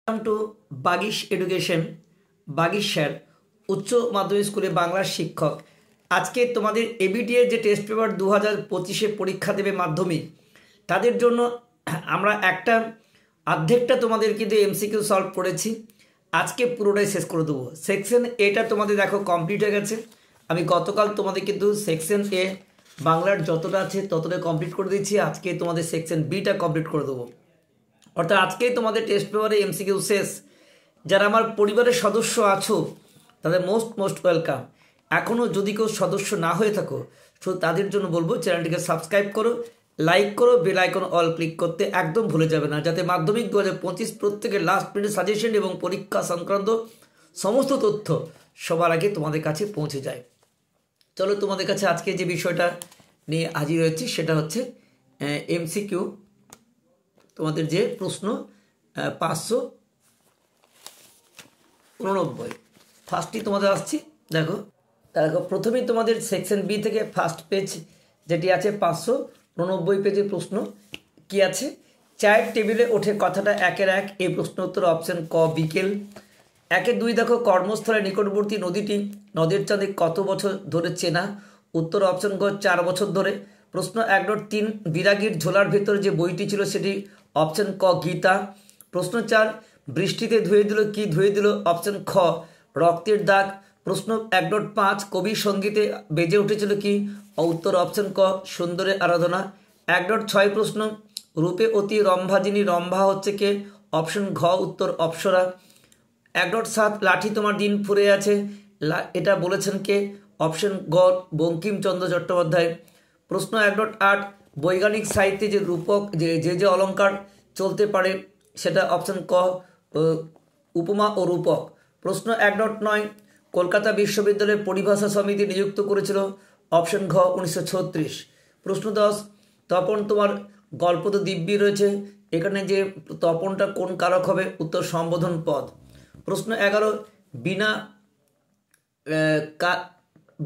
Welcome to Bagish education. Bagish sir উচ্চ মাধ্যমিক স্কুলে বাংলার শিক্ষক। আজকে তোমাদের এবিটিএর যে টেস্ট পেপার 2025-এ পরীক্ষা দেবে মাধ্যমিক, তাদের জন্য আমরা অর্ধেকটা তোমাদের কিন্তু এমসিকিউ সলভ করেছি। আজকে পুরোটাই শেষ করে দেবো। সেকশন এটা তোমাদের দেখো কমপ্লিট হয়ে গেছে। আমি গতকাল তোমাদের কিন্তু সেকশন এ বাংলার যতটা আছে ততটা কমপ্লিট করে দিচ্ছি। আজকে তোমাদের সেকশন বিটা কমপ্লিট করে দেবো। অর্থাৎ আজকেই তোমাদের টেস্ট পেপারে এমসিকিউ শেষ। যারা আমার পরিবারের সদস্য আছো তাদের মোস্ট ওয়েলকাম। এখনও যদি কেউ সদস্য না হয়ে থাকো শুধু তাদের জন্য বলবো চ্যানেলটিকে সাবস্ক্রাইব করো, লাইক করো, বেল আইকন অল ক্লিক করতে একদম ভুলে যাবে না, যাতে মাধ্যমিক 2025 প্রত্যেকের লাস্ট মিনিট সাজেশন এবং পরীক্ষা সংক্রান্ত সমস্ত তথ্য সবার আগে তোমাদের কাছে পৌঁছে যায়। চলো তোমাদের কাছে আজকে যে বিষয়টা নিয়ে হাজির হয়েছি সেটা হচ্ছে এমসিকিউ। তোমাদের যে প্রশ্ন 589 ফার্স্টই তোমাদের আসছি। দেখো প্রথমেই তোমাদের সেকশন বি থেকে ফার্স্ট পেজ যেটি আছে 589 পেজের প্রশ্ন কি আছে, চায়ের টেবিলে ওঠে কথাটা একের এক। এই প্রশ্ন উত্তর অপশন ক বিকেল। 1-2 দেখো কর্মস্থলের নিকটবর্তী নদীটি নদের চাঁদে কত বছর ধরে চেনা, উত্তর অপশন গ 4 বছর ধরে। প্রশ্ন 1.3 বিরাগীর ঝোলার ভেতর যে বইটি ছিল সেটি অপশন ক গীতা। প্রশ্ন 4 বৃষ্টিতে ধুয়ে দিল কি ধুয়ে দিল, অপশন খ রক্তের দাগ। প্রশ্ন 1.5 কবি সঙ্গীতে বেজে উঠেছিল কি, উত্তর অপশন ক সুন্দরের আরাধনা। 1.6 প্রশ্ন রূপে অতি রম্ভা যিনি, রম্ভা হচ্ছে কে, অপশন ঘ উত্তর অপ্সরা। 1.7 লাঠি তোমার দিন ফুরে আছে, এটা বলেছেন কে, অপশন গ বঙ্কিমচন্দ্র চট্টোপাধ্যায়। প্রশ্ন 1.8 বৈজ্ঞানিক সাহিত্যে যে রূপক যে অলঙ্কার চলতে পারে সেটা অপশন ক উপমা ও রূপক। প্রশ্ন 1.9 কলকাতা বিশ্ববিদ্যালয়ের পরিভাষা সমিতি নিযুক্ত করেছিল, অপশন ঘ 1936। প্রশ্ন 10 তপন তোমার গল্প তো দিব্যি রয়েছে, এখানে যে তপনটা কোন কারক হবে, উত্তর সম্বোধন পদ। প্রশ্ন 11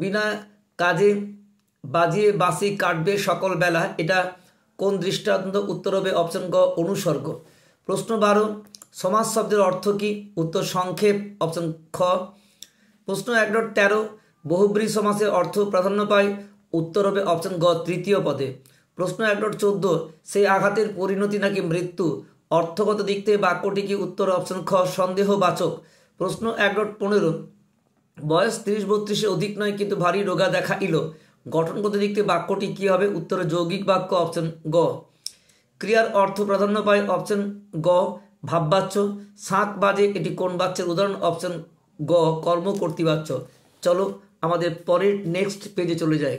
বিনা কাজে বাজিয়ে বাঁশি কাটবে সকল বেলা, এটা কোন দৃষ্টান্ত, উত্তর হবে অপশন গ অনুসর্গ। প্রশ্ন 12 সমাস শব্দের অর্থ কি, উত্তর সংক্ষেপ, অপশন খ। প্রশ্ন 1.13 বহুব্রী সমাসের অর্থ প্রাধান্য পায়, উত্তর হবে অপশন গ তৃতীয় পদে। প্রশ্ন 1.14 সেই আঘাতের পরিণতি নাকি মৃত্যু, অর্থগত দিক থেকে বাক্যটি কি, উত্তর অপশন খ সন্দেহবাচক। প্রশ্ন 1.15 বয়স 30-32 অধিক নয় কিন্তু ভারী রোগা দেখাইল, গঠনগত দিক থেকে বাক্যটি কি হবে, উত্তরে যৌগিক বাক্য, অপশন গ। ক্রিয়ার অর্থ প্রাধান্য পায়, অপশন গ ভাববাচ্য। শাঁখ বাজে এটি কোন বাচ্যের উদাহরণ, অপশন গ কর্ম কর্তৃবাচ্য। চলো আমাদের পরের নেক্সট পেজে চলে যায়।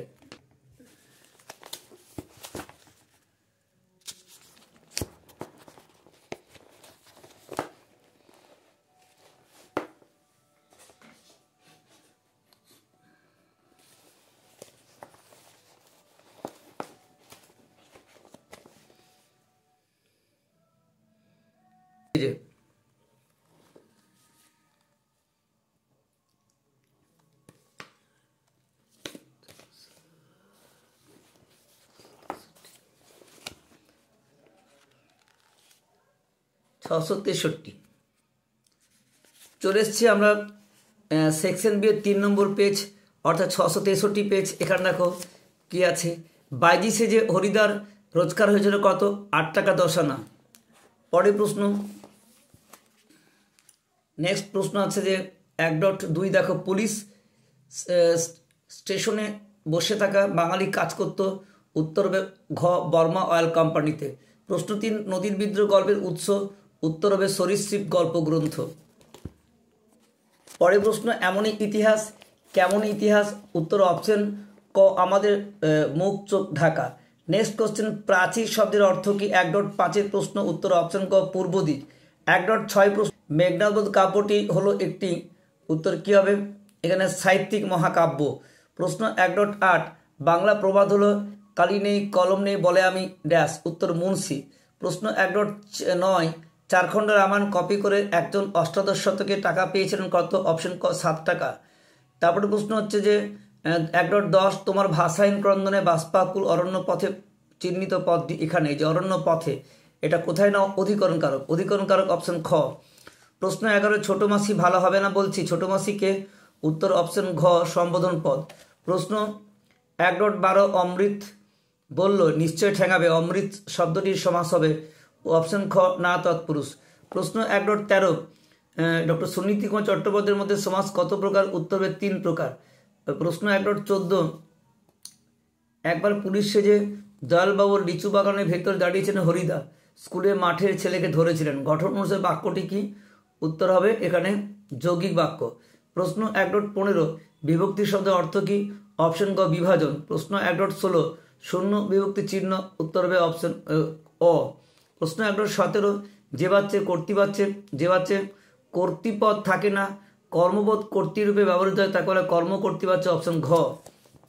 চলে এসছি আমরা সেকশন বি এর 3 নম্বর পেজ, অর্থাৎ 663 পেজ। এখানে দেখো কি আছে, বাইজিসে যে হরিদার রোজগার হয়েছিল কত, 8 টাকা 10 আনা। পরের প্রশ্ন নেক্সট প্রশ্ন আছে যে 1.2 দেখো পুলিশ স্টেশনে বসে থাকা বাঙালি কাজ করত, উত্তর হবে ঘ বর্মা অয়েল কোম্পানিতে। প্রশ্ন 3 নদীর বিদ্রোহ গল্পের উৎস, উত্তর হবে সরীসৃপ গল্প গ্রন্থ। পরের প্রশ্ন এমনই ইতিহাস কেমন ইতিহাস, উত্তর অপশন ক আমাদের মুখ চোখ ঢাকা। নেক্সট কোশ্চেন প্রাচীর শব্দের অর্থ কি, 1.5 প্রশ্ন, উত্তর অপশন ক পূর্ব দিক। 1.6 প্রশ্ন মেঘনাদবধ কাব্যটি হলো একটি, উত্তর কি হবে, এখানে সাহিত্যিক মহাকাব্য। প্রশ্ন 1.8 বাংলা প্রবাদ হলো কালি নেই কলম নেই বলে আমি ড্যাশ, উত্তর মুন্সি। প্রশ্ন 1.9 চারখণ্ড রামায়ণ কপি করে একজন অষ্টাদশ শতকে টাকা পেয়েছিলেন কত, অপশন ক 7 টাকা। তারপরে প্রশ্ন হচ্ছে যে 1.10 তোমার ভাষাহীন ক্রন্দনে বাষ্পাকুল অরণ্য পথে চিহ্নিত পথ এখানে যে অরণ্য পথে, এটা কোথায় না অধিকরণ কারক, অধিকরণ কারক অপশন খ। প্রশ্ন 11 ছোট মাসি ভালো হবে না বলছি, ছোট মাসিকে উত্তর অপশন ঘ সম্বোধন পদ। প্রশ্ন 1.12 অমৃত বলল নিশ্চয় ঠেঙাবে, অমৃত শব্দটির সমাস হবে অপশন খ না তৎপুরুষ। প্রশ্ন 1.13 ডক্টর সুনীতি কুমার চট্টোপাধ্যায়ের মধ্যে সমাস কত প্রকার, উত্তর হবে 3 প্রকার। প্রশ্ন 1.14 একবার পুলিশ সেজে দয়ালবাবুর লিচু বাগানের ভেতর দাঁড়িয়েছিলেন হরিদা, স্কুলে মাঠের ছেলেকে ধরেছিলেন, গঠন অনুসারে বাক্যটি কি, উত্তর হবে এখানে যৌগিক বাক্য। প্রশ্ন 1.15 বিভক্তি শব্দের অর্থ কি, অপশন গ বিভাজন। প্রশ্ন 1.16 শূন্য বিভক্তি চিহ্ন, উত্তর হবে অপশন অ। প্রশ্ন 1.17 যে বাচ্চে কর্তৃবাচ্যে, যে বাচ্চে কর্তৃপদ থাকে না কর্মপদ কর্তৃরূপে ব্যবহৃত হয় তাকে বলে কর্ম কর্তৃবাচ্য, অপশন ঘ।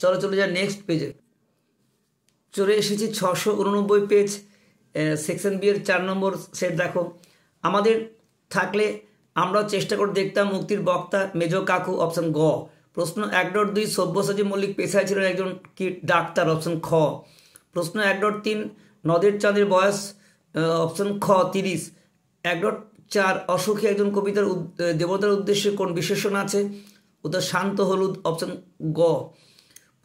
চলে যায় নেক্সট পেজে। চলে এসেছি 689 পেজ, সেকশন বি এর 4 নম্বর সেট। দেখো আমাদের থাকলে আমরাও চেষ্টা করে দেখতাম মুক্তির বক্তা মেজো কাকু, অপশন গ। প্রশ্ন 1.2 সব্যসাচী মল্লিক পেশায় ছিলেন একজন কি ডাক্তার, অপশন খ। প্রশ্ন 1.3 নদের চাঁদের বয়স, অপশন খ 30। 1.4 অসুখী একজন কবিতার দেবতার উদ্দেশ্যে কোন বিশেষণ আছে, উত্তর শান্ত হলুদ, অপশন গ।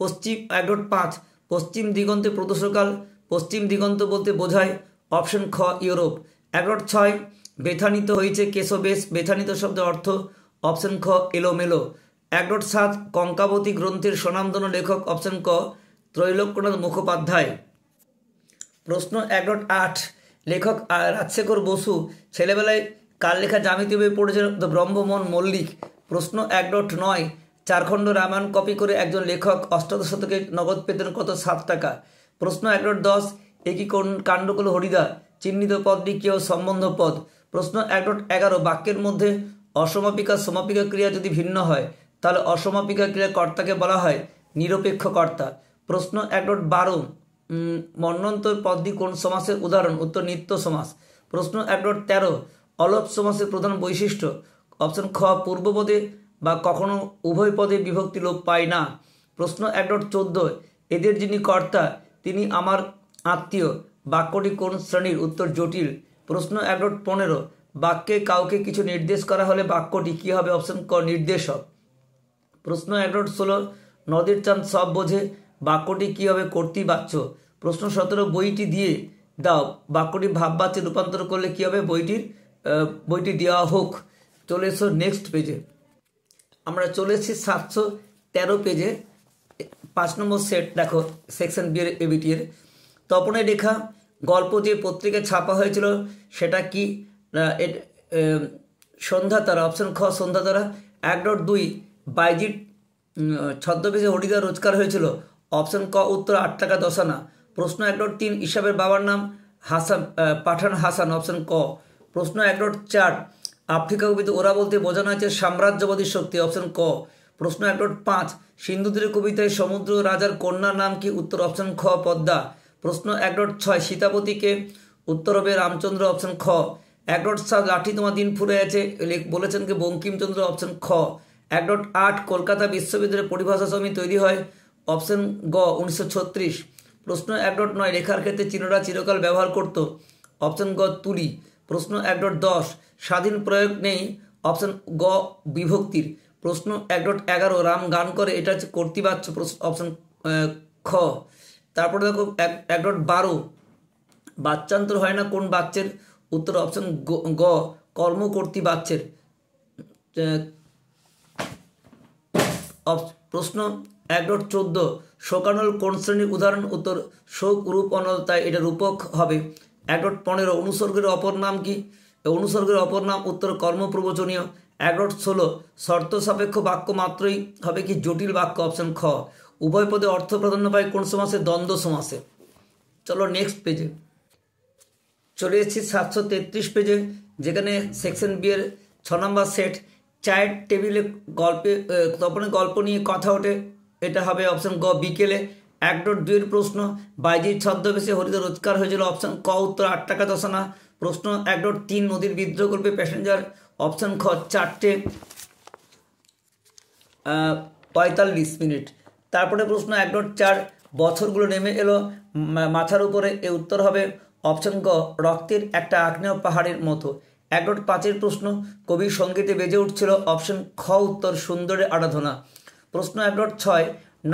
পশ্চিম 1.5 পশ্চিম দিগন্তে প্রদোষকাল, পশ্চিম দিগন্ত বলতে বোঝায় অপশন খ ইউরোপ। 1.6 বেথানিত হয়েছে কেশবেশ, বেথানিত শব্দের অর্থ অপশন খ এলোমেলো। 1.7 কঙ্কাবতী গ্রন্থের স্বনামধন্য লেখক, অপশন ক ত্রৈলোক্যনাথ মুখোপাধ্যায়। প্রশ্ন 1.8 লেখক রাজশেখর বসু ছেলেবেলায় কার লেখা জ্যামিতি বই পড়েছেন, ব্রহ্মমোহন মল্লিক। প্রশ্ন 1.9 চারখণ্ড রামায়ণ কপি করে একজন লেখক অষ্টাদশ শতকে নগদ পেতেন কত, 7 টাকা। প্রশ্ন 1.10 একই কাণ্ড করল হরিদা, চিহ্নিত পদটি কেউ সম্বন্ধ পদ। প্রশ্ন 1.11 বাক্যের মধ্যে অসমাপিকা সমাপিকা ক্রিয়া যদি ভিন্ন হয় তাহলে অসমাপিকা ক্রিয়া কর্তাকে বলা হয় নিরপেক্ষ কর্তা। প্রশ্ন 1.12 মন্বন্তর পদটি কোন সমাসের উদাহরণ, উত্তর নিত্য সমাস। প্রশ্ন 1.13 অলপ সমাসের প্রধান বৈশিষ্ট্য, অপশন খ পূর্বপদে বা কখনো উভয় পদে বিভক্তি লোপ পায় না। প্রশ্ন 1.14 এদের যিনি কর্তা তিনি আমার আত্মীয়, বাক্যটি কোন শ্রেণীর, উত্তর জটিল। প্রশ্ন 1.15 বাক্যে কাউকে কিছু নির্দেশ করা হলে বাক্যটি কী হবে, অপশন ক নির্দেশক। প্রশ্ন 1.16 নদীর চাঁদ সব বোঝে, বাক্যটি কী হবে, কর্তৃবাচ্য। প্রশ্ন 17 বইটি দিয়ে দাও, বাক্যটি ভাববাচ্যে রূপান্তর করলে কী হবে, বইটি দেওয়া হোক। চলে এসো নেক্সট পেজে। আমরা চলে এসেছি 713 পেজে 5 নম্বর সেট। দেখো সেকশন বি এর এবিটি এর তপনের লেখা গল্প যে পত্রিকায় ছাপা হয়েছিল সেটা কি, সন্ধ্যাতারা, অপশন খ সন্ধ্যাতারা। 1.2 বাইজিৎ ছদ্মবেশে হরিদা রোজগার হয়েছিল, অপশন ক উত্তর 8 টাকা 10 আনা। প্রশ্ন 1.3 ইসাবের বাবার নাম হাসান, পাঠান হাসান, অপশন ক। প্রশ্ন 1.4 আফ্রিকা কবিতা ওরা বলতে বোঝানো হয়েছে সাম্রাজ্যবাদী শক্তি, অপশন ক। প্রশ্ন 1.5 সিন্ধুতীরের কবিতায় সমুদ্র রাজার কন্যার নাম কি, উত্তর অপশন খ পদ্মা। প্রশ্ন 1.6 সীতাপতিকে, উত্তর হবে রামচন্দ্র, অপশন খ। 1.7 লাঠি তোমার দিন ফুরে আছে বলেছেন কি বঙ্কিমচন্দ্র, অপশন খ। 1.8 কলকাতা বিশ্ববিদ্যালয়ের পরিভাষা সমিতি তৈরি হয়, অপশন গ 1936। প্রশ্ন 1.9 লেখার ক্ষেত্রে চীনরা চিরকাল ব্যবহার করত, অপশন গ তুলি। প্রশ্ন 1.10 স্বাধীন প্রয়োগ নেই, অপশন গ বিভক্তির। প্রশ্ন 1.11 রাম গান করে, এটা হচ্ছে কর্তৃবাচ্য, অপশন খ। তারপরে দেখো 1.12 বাচ্চান্তর হয় না কোন বাচ্চের, উত্তর অপশন গ কর্মকর্তৃবাচ্যের। প্রশ্ন 1.14 শোকানল কোন শ্রেণীর উদাহরণ, উত্তর শোক রূপ অনল, তাই এটা রূপক হবে। 1.15 অনুসর্গের অপর নাম কি, অনুসর্গের অপর নাম উত্তর কর্মপ্রবচনীয়। 1.16 শর্ত সাপেক্ষ বাক্য মাত্রই হবে কি জটিল বাক্য, অপশন খ। উভয় পদে অর্থ প্রাধান্য পায় কোন সমাসে, দ্বন্দ্ব সমাসে। চলো নেক্সট পেজে চলে এসেছি 733 পেজে, যেখানে সেকশন বি এর 6 নম্বর সেট চায়ের টেবিলে গল্পে তপনের গল্প নিয়ে কথা ওঠে, এটা হবে অপশন গ বিকেলে। 1.2 প্রশ্ন বাইজিৎ ছদ্মবেশে হরিদা রোজগার হয়েছিল, অপশন ক উত্তর 8 টাকা 10 আনা। প্রশ্ন 1.3 নদীর বিদ্রোহ গল্পে প্যাসেঞ্জার, অপশন খ 4:45 মিনিট। তারপরে প্রশ্ন 1.4 বছরগুলো নেমে এলো মাথার উপরে, এ উত্তর হবে অপশন গ রক্তের একটা আগ্নেয় পাহাড়ের মতো। 1.5 প্রশ্ন, কবির সঙ্গীতে বেজে উঠছিল অপশন খ উত্তর সুন্দরের আরাধনা। প্রশ্ন 1.6,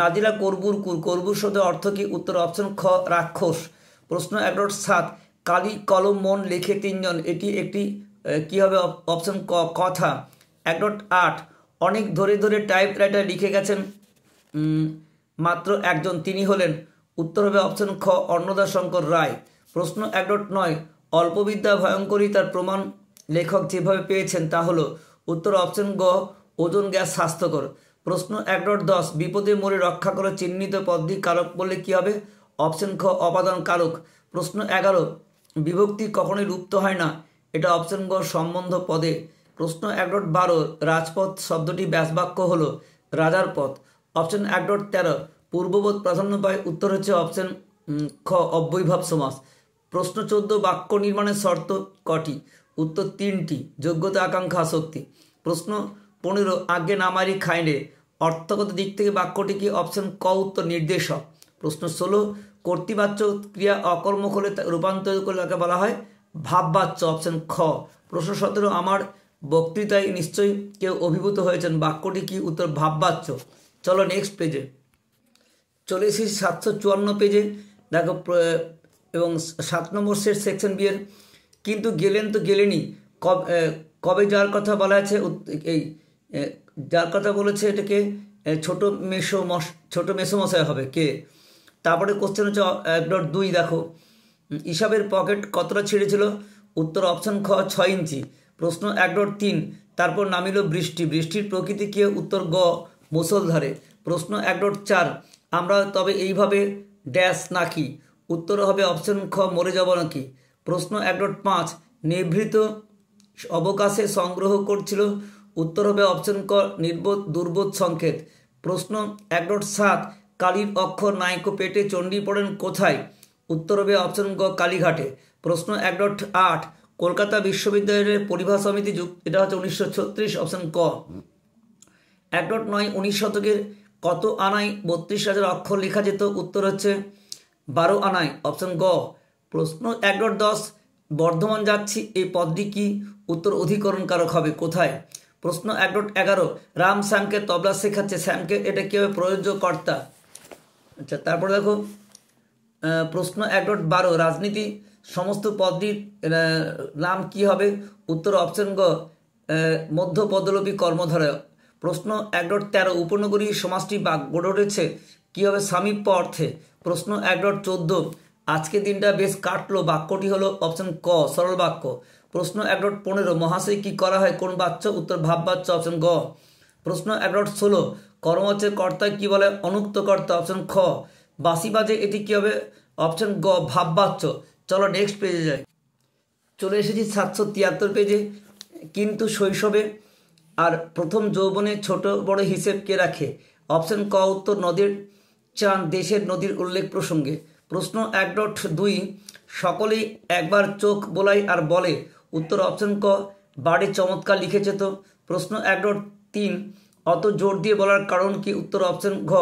নাজিলা করবুর কুর, করবুর শব্দের অর্থ কি? উত্তর অপশন খ রাক্ষস। প্রশ্ন 1.7, কালি কলম মন লেখে তিনজন, এটি একটি কি হবে? অপশন ক কথা। 1.8, অনেক ধরে ধরে টাইপরাইটার লিখে গেছেন মাত্র একজন, তিনি হলেন? উত্তর হবে অপশন খ অন্নদাশঙ্কর রায়। প্রশ্ন 1.9, অল্পবিদ্যা ভয়ঙ্করী, তার প্রমাণ লেখক যেভাবে পেয়েছেন তা হলো? উত্তর অপশন গ ওজন গ্যাস স্বাস্থ্যকর। প্রশ্ন 1.10, বিপদে মোরে রক্ষা করে চিহ্নিত পদটি কারক বললে কি হবে? অপশন খ অপাদান কারক। প্রশ্ন 11, বিভক্তি কখনোই লুপ্ত হয় না, এটা অপশন গ সম্বন্ধ পদে। প্রশ্ন 1.12, রাজপথ শব্দটি ব্যাসবাক্য হলো? রাজার পথ। অপশন 1.13, পূর্ববোধ প্রাধান্য পায়, উত্তর হচ্ছে অপশন খ অব্যয়ীভাব সমাস। প্রশ্ন 14, বাক্য নির্মাণের শর্ত কটি? উত্তর 3টি, যোগ্যতা আকাঙ্ক্ষা আসক্তি। প্রশ্ন 15, আজ্ঞে নামারি খাইনে, অর্থগত দিক থেকে বাক্যটি কি? অপশন ক উত্তর নির্দেশক। প্রশ্ন 16, কর্তৃবাচ্য ক্রিয়া অকর্মক হলে রূপান্তরিত করলে তাকে বলা হয় ভাববাচ্য, অপশন খ। প্রশ্ন 17, আমার বক্তৃতায় নিশ্চয়ই কেউ অভিভূত হয়েছেন, বাক্যটি কি? উত্তর ভাববাচ্য। চলো নেক্সট পেজে চলে এসেছি 754 পেজে। দেখো এবং 7 নম্বর সেকশন বি এর কিন্তু গেলেন তো গেলেনি, কবে যার কথা বলা আছে? এই যার কথা বলেছে এটাকে ছোট মেসোমশাই হবে কে? তারপরে কোশ্চেন হচ্ছে 1.2, দেখো ইসাবের পকেট কতটা ছেড়েছিল? উত্তর অপশন খ 6 ইঞ্চি। প্রশ্ন 1.3, তারপর নামিল বৃষ্টি, বৃষ্টির প্রকৃতি কি? উত্তর গ মুষলধারে। প্রশ্ন 1.4, আমরা তবে এইভাবে ড্যাশ নাকি? উত্তর হবে অপশন খ মরে যাব নাকি। প্রশ্ন 1.5, নিভৃত অবকাশে সংগ্রহ করছিল, উত্তর হবে অপশন ক নির্বোধ দুর্বোধ সংকেত। প্রশ্ন 1.7, কালীর অক্ষর নাইকো পেটে চণ্ডী পড়েন কোথায়? উত্তর হবে অপশন গ কালীঘাটে। প্রশ্ন 1.8, কলকাতা বিশ্ববিদ্যালয়ের পরিভা সমিতি এটা হচ্ছে 1936, অপশন ক। 1.9, 19 শতকের কত আনায় 32,000 অক্ষর লেখা যেত? উত্তর হচ্ছে 12 আনায়, অপশন গ। প্রশ্ন 1.10, বর্ধমান যাচ্ছি এই পদটি কি? উত্তর অধিকরণ কারক হবে কোথায়? প্রশ্ন 1.11, রাম শ্যামকে তবলা শেখাচ্ছে, শ্যামকে এটা কি হবে? প্রযোজ্য কর্তা। আচ্ছা, তারপর দেখো প্রশ্ন 1.12, রাজনীতি সমস্ত পদটির নাম কি হবে? উত্তর অপশন গ মধ্য পদলোপী কর্মধারয়। প্রশ্ন 1.13, উপনগরী সমাজটি গড়ে উঠেছে কি হবে? সামীপ্য অর্থে। প্রশ্ন 1.14, আজকে দিনটা বেশ কাটলো, বাক্যটি হলো? অপশন ক সরল বাক্য। প্রশ্ন 1.15, মহাশয় কি করা হয় কোন বাচ্য? উত্তর ভাববাচ্য, অপশন গ। প্রশ্ন 1.16, কর্মবাচ্যের কর্তা কি বলে? অনুক্ত কর্তা, অপশন খ। বাসি বাজে এটি কি হবে? অপশন গ ভাববাচ্য। চলো নেক্সট পেজে যাই। চলে এসেছি 773 পেজে। কিন্তু শৈশবে আর প্রথম যৌবনে ছোট বড় হিসেব কে রাখে? অপশন ক উত্তর নদীর চাঁদ দেশের নদীর উল্লেখ প্রসঙ্গে। প্রশ্ন 1.2, সকলেই একবার চোখ বোলাই আর বলে, উত্তর অপশন ক বাড়ি চমৎকার লিখেছে তো। প্রশ্ন 1.3, অত জোর দিয়ে বলার কারণ কি? উত্তর অপশন ঘ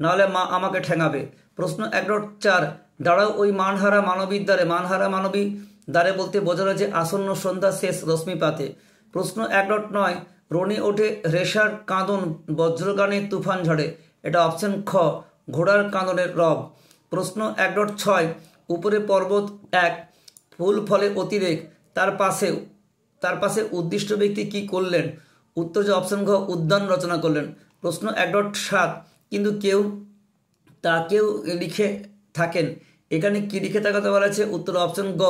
নাহলে মা আমাকে ঠেঙাবে। প্রশ্ন 1.4, দাঁড়াও ওই মানহারা মানবীর দ্বারে, মানহারা মানবী দ্বারে বলতে বোঝানো যে আসন্ন সন্ধ্যা শেষ রশ্মিপাতে। প্রশ্ন 1.9, রনি ওঠে রেশার কাঁদন বজ্রগানে তুফান ঝড়ে, এটা অপশন খ ঘোড়ার কাঁদনের রব। প্রশ্ন 1.6, উপরে পর্বত এক ফুল ফলে অতিরেক, তার পাশে উদ্দিষ্ট ব্যক্তি কি করলেন? উত্তর যে অপশন ঘ উদ্যান রচনা করলেন। প্রশ্ন 1.7, কিন্তু কেউ লিখে থাকেন, এখানে কি লিখে থাকাতে বলা আছে? উত্তর অপশন গ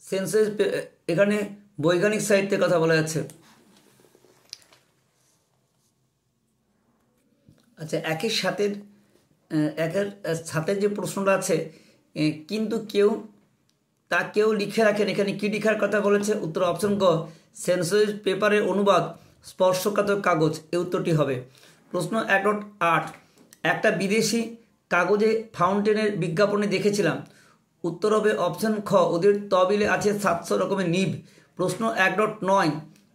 সেন্সেস, এখানে বৈজ্ঞানিক সাহিত্যের কথা বলা যাচ্ছে। আচ্ছা, একের সাথে যে প্রশ্নটা আছে, কিন্তু কেউ লিখে রাখেন, এখানে কি লিখার কথা বলেছে? উত্তর অপশন গ সেন্সেস পেপারের অনুবাদ স্পর্শকাতর কাগজ, এই উত্তরটি হবে। প্রশ্ন 1.8, একটা বিদেশি কাগজে ফাউন্টেনের বিজ্ঞাপনে দেখেছিলাম, উত্তর হবে অপশন খ ওদের তহবিলে আছে 700 রকমের নিব। প্রশ্ন 1.9,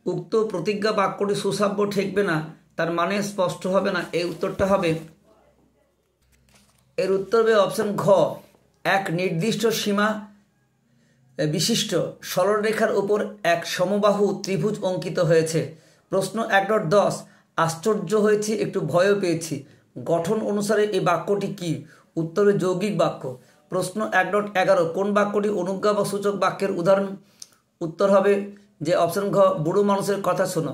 উক্ত প্রতিজ্ঞা বাক্যটি সুসাব্য ঠেকবে না, তার মানে স্পষ্ট হবে না, এই উত্তরটা হবে, এর উত্তর হবে অপশন ঘ এক নির্দিষ্ট সীমা বিশিষ্ট সরলরেখার উপর এক সমবাহু ত্রিভুজ অঙ্কিত হয়েছে। প্রশ্ন 1.10 আশ্চর্য হয়েছি, একটু ভয়ও পেয়েছি। গঠন অনুসারে এই বাক্যটি কি? উত্তরে যৌগিক বাক্য। প্রশ্ন 1.11 কোন বাক্যটি অনুজ্ঞা বা সূচক বাক্যের উদাহরণ? উত্তর হবে যে অপশন ঘ, বুড়ো মানুষের কথা শোনো।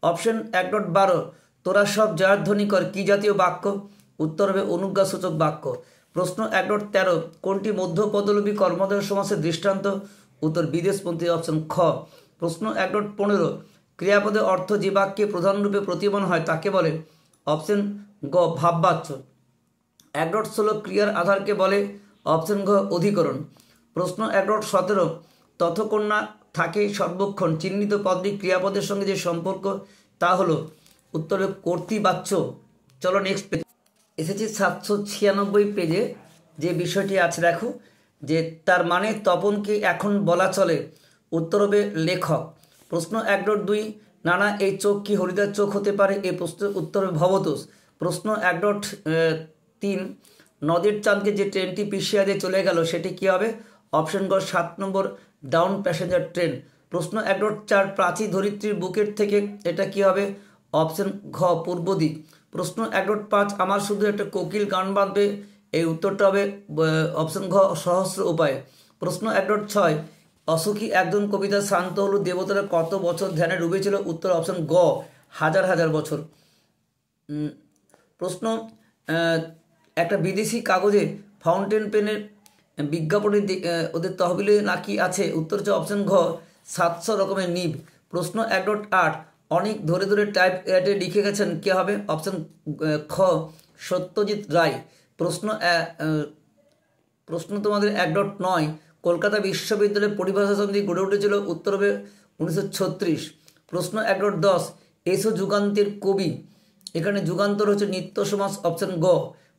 অপশন 1.12 তোরা সব জয়ধ্বনি কর কি জাতীয় বাক্য? উত্তর হবে অনুজ্ঞা সূচক বাক্য। প্রশ্ন 1.13 কোনটি মধ্যপদলোপী কর্মধারয় সমাসের দৃষ্টান্ত? উত্তর বিদেশপন্থী, অপশন খ। প্রশ্ন 1.15 ক্রিয়াপদের অর্থ যে বাক্যে প্রধানরূপে প্রতীয়মান হয় তাকে বলে? অপশন গ ভাববাচ্য। 1.16 ক্রিয়ার আধারকে বলে? অপশন ঘ অধিকরণ। প্রশ্ন 1.17 তথকন্যা থাকে সর্বক্ষণ চিহ্নিত পদটি ক্রিয়াপদের সঙ্গে যে সম্পর্ক তা হলো? উত্তরে কর্তৃবাচ্য। চলো নেক্সট পেজ এসেছি 796 পেজে। যে বিষয়টি আছে দেখো, যে তার মানে তপনকে এখন বলা চলে? উত্তর হবে লেখক। প্রশ্ন 1.2 নানা এই চোখ কি হরিদার চোখ হতে পারে? এই প্রশ্নের উত্তর হবে ভবতোষ। প্রশ্ন 1.3 নদীর চাঁদকে যে ট্রেনটি পিছিয়ে দিয়ে চলে গেল সেটি কী হবে? অপশন গ 7 নম্বর ডাউন প্যাসেঞ্জার ট্রেন। প্রশ্ন 1.4 প্রাচী ধরিত্রীর বুকের থেকে এটা কি হবে? অপশন ঘ পূর্ব দিক। প্রশ্ন 1.5 আমার শুধু একটা কোকিল গান বাঁধবে, এই উত্তরটা হবে অপশন ঘ সহস্র উপায়। প্রশ্ন 1.6 অসুখী একজন কবিতা শান্ত হলো দেবতারা কত বছর ধ্যানে ডুবেছিল? উত্তর অপশন গ হাজার হাজার বছর। প্রশ্ন একটা বিদেশি কাগজে ফাউন্টেন পেনের বিজ্ঞাপনে ওদের তহবিলে নাকি আছে? উত্তর হচ্ছে অপশন ঘ 700 রকমের নিব। প্রশ্ন 1.8 অনেক ধরে ধরে টাইপ অ্যাডে লিখে গেছেন কে হবে? অপশন খ সত্যজিৎ রায়। প্রশ্ন তোমাদের 1.9 কলকাতা বিশ্ববিদ্যালয়ের পরিভাষা সমিতি গড়ে উঠেছিল? উত্তর হবে 1936। প্রশ্ন 1.10 এসো যুগান্তের কবি, এখানে যুগান্তর হচ্ছে নিত্য সমাস, অপশন গ।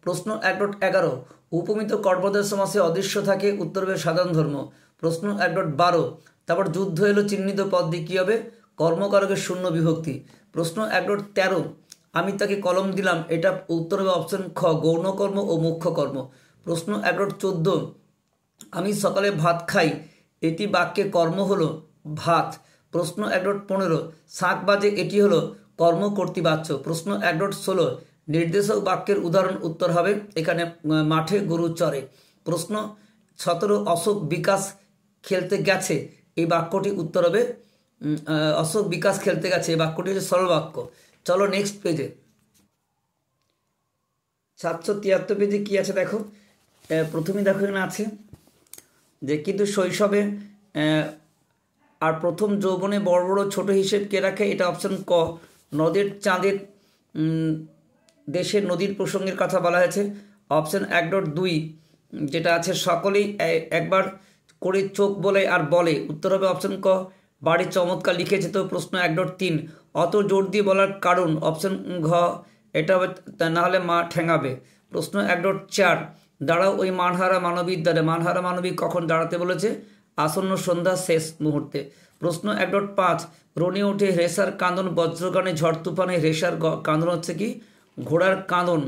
প্রশ্ন 1.11 উপমিত কর্মধারয় সমাসে অদৃশ্য থাকে? উত্তর হবে সাধারণ ধর্ম। প্রশ্ন 1.12 তারপর যুদ্ধ এলো চিহ্নিত পদটি কী হবে? কর্মকারকের শূন্য বিভক্তি। প্রশ্ন 1.13 আমি তাকে কলম দিলাম, এটা উত্তর হবে অপশন খ গৌণকর্ম ও মুখ্য কর্ম। প্রশ্ন 1.14 আমি সকালে ভাত খাই, এটি বাক্যে কর্ম হলো ভাত। প্রশ্ন 1.15 শাঁখ বাজে, এটি হলো কর্ম কর্তৃবাচ্য। প্রশ্ন 1.16 নির্দেশক বাক্যের উদাহরণ? উত্তর হবে এখানে মাঠে গরু চরে। প্রশ্ন 17 অশোক বিকাশ খেলতে গেছে, এই বাক্যটি উত্তর হবে অশোক বিকাশ খেলতে গেছে, এই বাক্যটি হচ্ছে সরল বাক্য। চলো নেক্সট পেজে 773 পেজে কী আছে দেখো। প্রথমেই দেখো এখানে আছে যে কিন্তু শৈশবে আর প্রথম যৌবনে বড় বড় ছোট হিসেব কে রাখে? এটা অপশন ক নদের চাঁদের দেশের নদীর প্রসঙ্গের কথা বলা হয়েছে। অপশন 1.2 যেটা আছে সকলেই একবার করে চোখ বলে আর বলে, উত্তর হবে অপশন ক বাড়ি চমৎকার লিখেছে তো। প্রশ্ন 1.3 অত জোর দিয়ে বলার কারণ? অপশন ঘ এটা হবে না হলে মা ঠেঙাবে। প্রশ্ন 1.4 দাঁড়াও ওই মানহারা মানবীর দ্বারে, মানহারা মানবী কখন দাঁড়াতে বলেছে? আসন্ন সন্ধ্যা শেষ মুহূর্তে। প্রশ্ন 1.5 রনি ওঠে রেশার কাঁদন বজ্রগানে ঝড় তুফানে, রেশার কাঁদন হচ্ছে কি? ঘোড়ার কাঁদন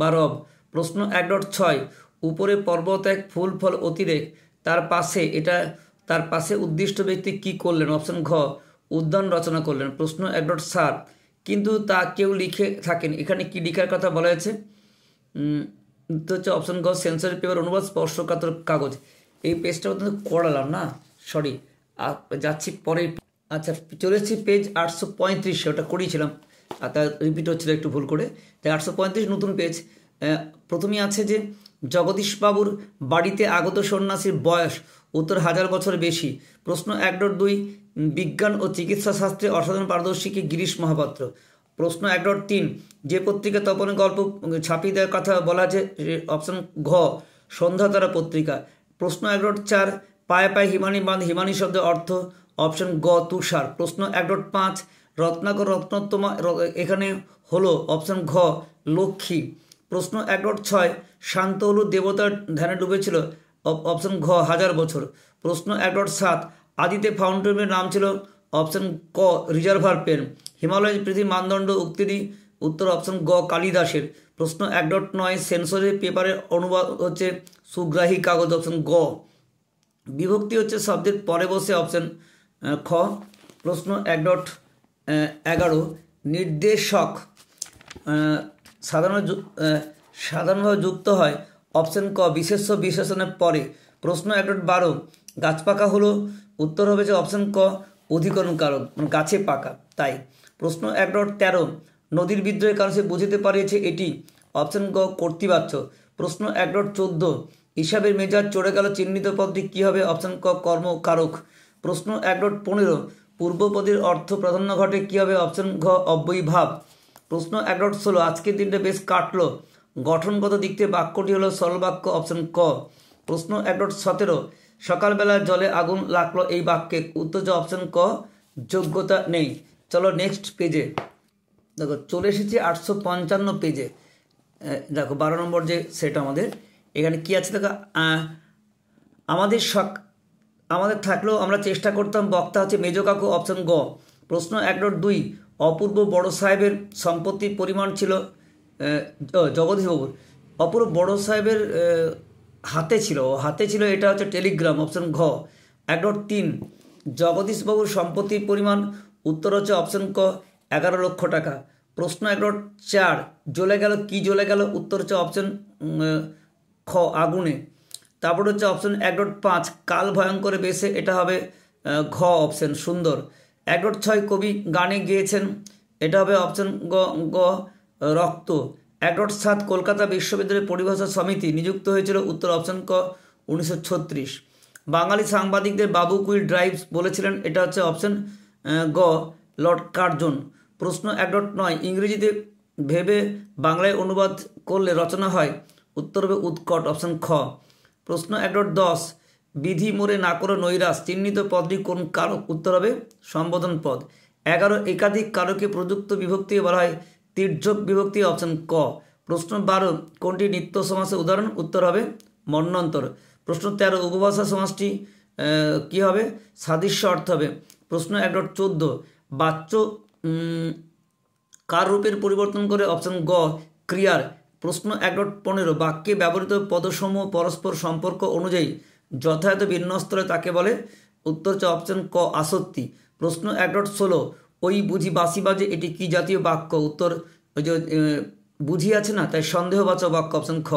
বা রব। প্রশ্ন 1.6 উপরে পর্বত এক ফুল ফল অতিরেক, তার পাশে উদ্দিষ্ট ব্যক্তি কি করলেন? অপশন ঘ উদ্যান রচনা করলেন। প্রশ্ন 1.7 কিন্তু তা কেউ লিখে থাকেন, এখানে কি লিখার কথা বলা হয়েছে? তো হচ্ছে অপশন ঘ সেন্সরি পেপার অনুবাদ স্পর্শকাতর কাগজ। এই পেজটা অত্যন্ত করালাম না, সরি, যাচ্ছি পরে। আচ্ছা চলে এসেছি পেজ 835, ওটা করিয়েছিলাম আর তার রিপিট হচ্ছিল একটু ভুল করে, তাই 835 নতুন পেজ। প্রথমেই আছে যে জগদীশবাবুর বাড়িতে আগত সন্ন্যাসীর বয়স? উত্তর 1000 বছর বেশি। প্রশ্ন 1.2 বিজ্ঞান ও চিকিৎসা শাস্ত্রে অসাধারণ পারদর্শী গিরিশ মহাপাত্র। প্রশ্ন 1.3 যে পত্রিকা তপনের গল্প ছাপিয়ে দেওয়ার কথা বলা আছে? অপশন ঘ সন্ধ্যাতারা পত্রিকা। প্রশ্ন 1.4 পায়ে পায়ে হিমানি বাঁধ, হিমানি শব্দের অর্থ? অপশন গ তুষার। প্রশ্ন 1.5 রত্নাকর রত্নোত্তমা এখানে হলো? অপশন ঘ লক্ষ্মী। প্রশ্ন 1.6 শান্ত হলু দেবতার ধ্যানে ডুবেছিল? অপশন ঘ 1000 বছর। প্রশ্ন 1.7 আদিতে ফাউন্টেনের নাম ছিল? অপশন ক রিজার্ভার পেন। হিমালয় পৃথিবীর মানদণ্ড উক্তিটি? উত্তর অপশন গ কালিদাসের। প্রশ্ন 1.9 সেন্সরি পেপারের অনুবাদ হচ্ছে সুগ্রাহী কাগজ? অপশন গ। বিভক্তি হচ্ছে শব্দের পরে বসে, অপশন খ। প্রশ্ন 1.11 নির্দেশক সাধারণভাবে যুক্ত হয়, অপশন ক বিশেষ্য বিশেষণের পরে। প্রশ্ন 1.12 গাছ পাকা হলো, উত্তর হবে যে অপশন ক অধিকরণ কারক, মানে গাছে পাকা তাই। প্রশ্ন 1.13 নদীর বিদ্রোহের কারণ সে বুঝতে পারিয়েছে এটি, অপশন গ কর্তৃবাচ্য। প্রশ্ন 1.14 হিসাবের মেজাজ চড়ে গেল চিহ্নিত পদটি কী হবে, অপশন ক কর্মকারক। প্রশ্ন 1.15 পূর্বপদের অর্থ প্রাধান্য ঘটে কী হবে, অপশন ঘ অব্যয়ীভাব। প্রশ্ন 1.16 আজকের দিনটা বেশ কাটলো, গঠনগত দিক থেকে বাক্যটি হলো সরল বাক্য, অপশন ক। প্রশ্ন 1.17 সকালবেলা জলে আগুন লাগলো, এই বাক্যে উত্তর যে অপশন ক যোগ্যতা নেই। চলো নেক্সট পেজে দেখো, চলে এসেছি 855 পেজে। দেখো 12 নম্বর যে সেট আমাদের এখানে কি আছে দেখো, আমাদের থাকলেও আমরা চেষ্টা করতাম, বক্তা হচ্ছে মেজো কাকু, অপশন গ। প্রশ্ন 1.2 অপূর্ব বড় সাহেবের সম্পত্তির পরিমাণ ছিল জগদীশবাবুর, অপূর্ব বড় সাহেবের হাতে ছিল এটা হচ্ছে টেলিগ্রাম, অপশন ঘ। 1.3 জগদীশবাবুর সম্পত্তির পরিমাণ, উত্তর হচ্ছে অপশন ক 11 লক্ষ টাকা। প্রশ্ন 1.4 জ্বলে গেল, কি জ্বলে গেল, উত্তর হচ্ছে অপশন খ আগুনে। তারপর হচ্ছে অপশন 1.5 কাল ভয়ঙ্কর বেশে, এটা হবে ঘ অপশন সুন্দর। 1.6 কবি গানে গেয়েছেন, এটা হবে অপশন গ রক্ত। 1.7 কলকাতা বিশ্ববিদ্যালয়ের পরিভাষা সমিতি নিযুক্ত হয়েছিল, উত্তর অপশন ক 1936। বাঙালি সাংবাদিকদের বাবু কুইল ড্রাইভস বলেছিলেন, এটা হচ্ছে অপশন গ লর্ড কার্জন। প্রশ্ন 1.9 ইংরেজিতে ভেবে বাংলায় অনুবাদ করলে রচনা হয়, উত্তর হবে উৎকট, অপশন খ। প্রশ্ন 1.10 বিধি মোরে না করো নৈরাশ চিহ্নিত পদটি কোন কারক, উত্তর হবে সম্বোধন পদ। 11 একাধিক কারকে প্রযুক্ত বিভক্তি বলা হয় তির্যক বিভক্তি, অপশন ক। প্রশ্ন 12 কোনটি নিত্য সমাসের উদাহরণ, উত্তর হবে মন্বন্তর। প্রশ্ন 13 উপভাষা সমাসটি কি হবে, সাদৃশ্য অর্থ হবে। প্রশ্ন 1.14 বাচ্য কার রূপের পরিবর্তন করে, অপশন গ ক্রিয়ার। প্রশ্ন 1.15 বাক্যে ব্যবহৃত পদসমূহ পরস্পর সম্পর্ক অনুযায়ী যথাযথ বিন্যস্তরে তাকে বলে, উত্তর হচ্ছে অপশন ক আসক্তি। প্রশ্ন 1.16 ওই বুঝি বাঁশি বাজে, এটি কি জাতীয় বাক্য, উত্তর ওই যে বুঝি আছে না তাই সন্দেহবাচক বাক্য, অপশন খ।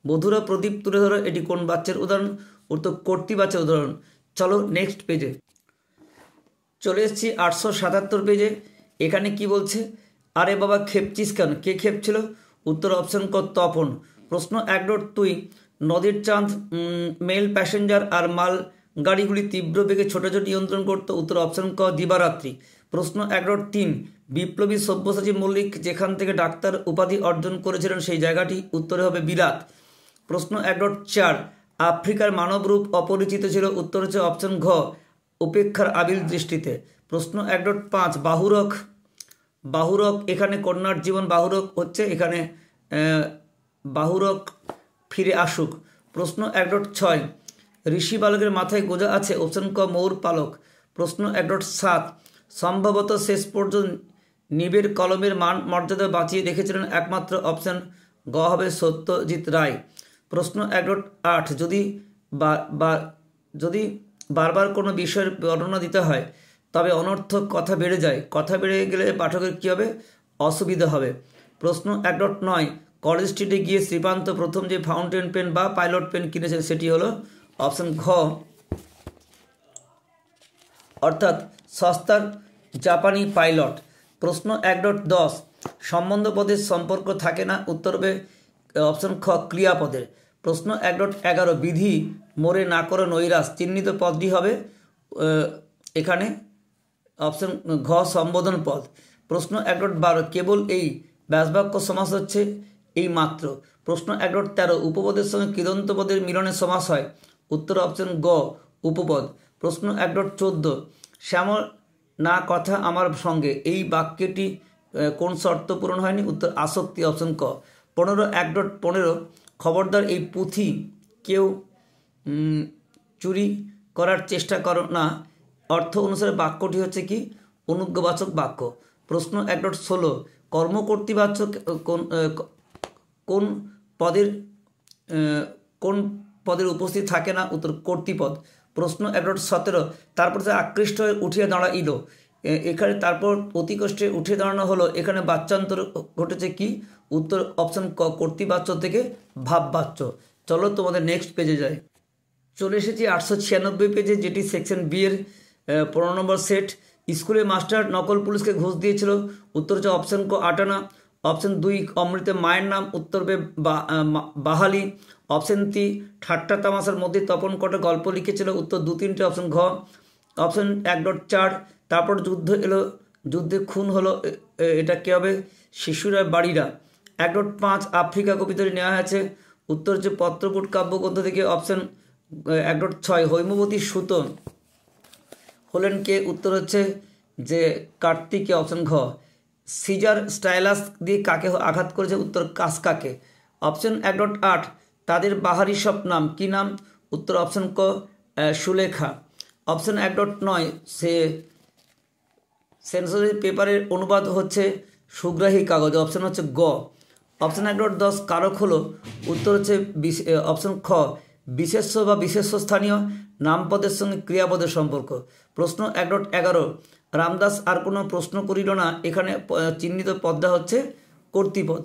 বধুরা প্রদীপ তুলে ধরো, এটি কোন বাচ্চার উদাহরণ, উত্তর কর্তৃবাচ্যের উদাহরণ। চলো নেক্সট পেজে চলে এসেছি 877 পেজে। এখানে কি বলছে, আরে বাবা খেপছিস কেন, কে খেপছিল, উত্তর অপশন ক তপন। প্রশ্ন 1.2 নদীর চাঁদ মেল প্যাসেঞ্জার আর মাল গাড়িগুলি তীব্র বেগে ছোটাছুটি নিয়ন্ত্রণ করতো, উত্তর অপশন ক দিবারাত্রি। প্রশ্ন 1.3 বিপ্লবী সব্যসাচী মল্লিক যেখান থেকে ডাক্তার উপাধি অর্জন করেছিলেন সেই জায়গাটি, উত্তরে হবে বিলাত। প্রশ্ন 1.4 আফ্রিকার মানবরূপ অপরিচিত ছিল, উত্তর হচ্ছে অপশন ঘ উপেক্ষার আবিল দৃষ্টিতে। প্রশ্ন 1.5 বাহুরক এখানে কন্যার জীবন, বাহুরক হচ্ছে এখানে বাহুরক ফিরে আসুক। প্রশ্ন 1.6 ঋষি বালকের মাথায় গোজা আছে, অপশন ক মৌর পালক। প্রশ্ন 1.7 সম্ভবত শেষ পর্যন্ত নিবের কলমের মান মর্যাদা বাঁচিয়ে রেখেছিলেন একমাত্র, অপশন গ হবে সত্যজিৎ রায়। প্রশ্ন 1.8 যদি বারবার কোনো বিষয়ের বর্ণনা দিতে হয় তবে অনর্থক কথা বেড়ে যায়, কথা বেড়ে গেলে পাঠকের কী হবে, অসুবিধা হবে। প্রশ্ন 1.9 কলেজ স্ট্রিটে গিয়ে শ্রীকান্ত প্রথম যে ফাউন্টেন পেন বা পাইলট পেন কিনেছেন সেটি হলো অপশন ঘ অর্থাৎ সস্তার জাপানি পাইলট। প্রশ্ন 1.10 সম্বন্ধ পদের সম্পর্ক থাকে না, উত্তর হবে অপশন খ ক্রিয়াপদের। প্রশ্ন 1.11 বিধি মোরে না করো নৈরাশ চিহ্নিত পদটি হবে এখানে অপশন ঘ সম্বোধন পদ। প্রশ্ন 1.12 কেবল এই ব্যাসবাক্য সমাস হচ্ছে এই মাত্র। প্রশ্ন 1.13 উপপদের সঙ্গে কৃদন্ত পদের মিলনে সমাস হয়, উত্তর অপশন গ উপপদ। প্রশ্ন 1.14 শ্যামল না কথা আমার সঙ্গে, এই বাক্যটি কোন শর্ত পূরণ হয়নি, উত্তর আসক্তি, অপশন ক। 1.15 খবরদার এই পুঁথি কেউ চুরি করার চেষ্টা করো না, অর্থ অনুসারে বাক্যটি হচ্ছে কি অনুজ্ঞাবাচক বাক্য। প্রশ্ন 1.16 কর্মকর্তৃবাচক কোন পদের উপস্থিত থাকে না, উত্তর কর্তৃপদ। প্রশ্ন 11:17 তারপর সে আকৃষ্ট হয়ে উঠিয়া দাঁড়াইল। এখানে তারপর অতি কষ্টে উঠে দাঁড়ানো হলো, এখানে বাচ্চান্তর ঘটেছে কি? উত্তর অপশন ক কর্তৃবাচ্য থেকে ভাববাচ্য। চলো তোমাদের নেক্সট পেজে যাই। চলে এসেছি 896 পেজে, যেটি সেকশন বি এর 15 নম্বর সেট। স্কুলে মাস্টার নকল পুলিশকে ঘুষ দিয়েছিল, উত্তর হচ্ছে অপশন ক আটানা। অপশন 2 অমৃতের মায়ের নাম, উত্তর হবে বাহালি। অপশন 3 ঠাট্টা তামাশার মধ্যে তপন কটা গল্প লিখেছিল, উত্তর 2-3টে অপশন ঘ। অপশন 1.4 তারপর যুদ্ধ এলো, যুদ্ধে খুন হলো, এটা কে হবে? শিশুরা বাড়িরা। 1.5 আফ্রিকা কবিতাটি নেওয়া হয়েছে, উত্তর হচ্ছে পত্রপুট কাব্যগ্রন্থ থেকে। অপশন 1.6 হৈমবতী সুত হলেন কে? উত্তর হচ্ছে যে কার্তিকে, অপশন ঘ। সিজার স্টাইলাস দিয়ে কাকে আঘাত করেছে? উত্তর কাসকাকে। অপশন 1.8 তাদের বাহারি সব নাম, কি নাম? উত্তর অপশন ক সুলেখা। অপশন 1.9 সেন্সরি পেপারের অনুবাদ হচ্ছে সুগ্রাহী কাগজ, অপশন হচ্ছে গ। অপশন 1.10 কারক হলো, উত্তর হচ্ছে অপশন খ বিশেষ্য বা বিশেষ্য স্থানীয় নামপদের সঙ্গে ক্রিয়াপদের সম্পর্ক। প্রশ্ন 1.11 রামদাস আর কোনো প্রশ্ন করিল না, এখানে চিহ্নিত পদটা হচ্ছে কর্তৃপদ।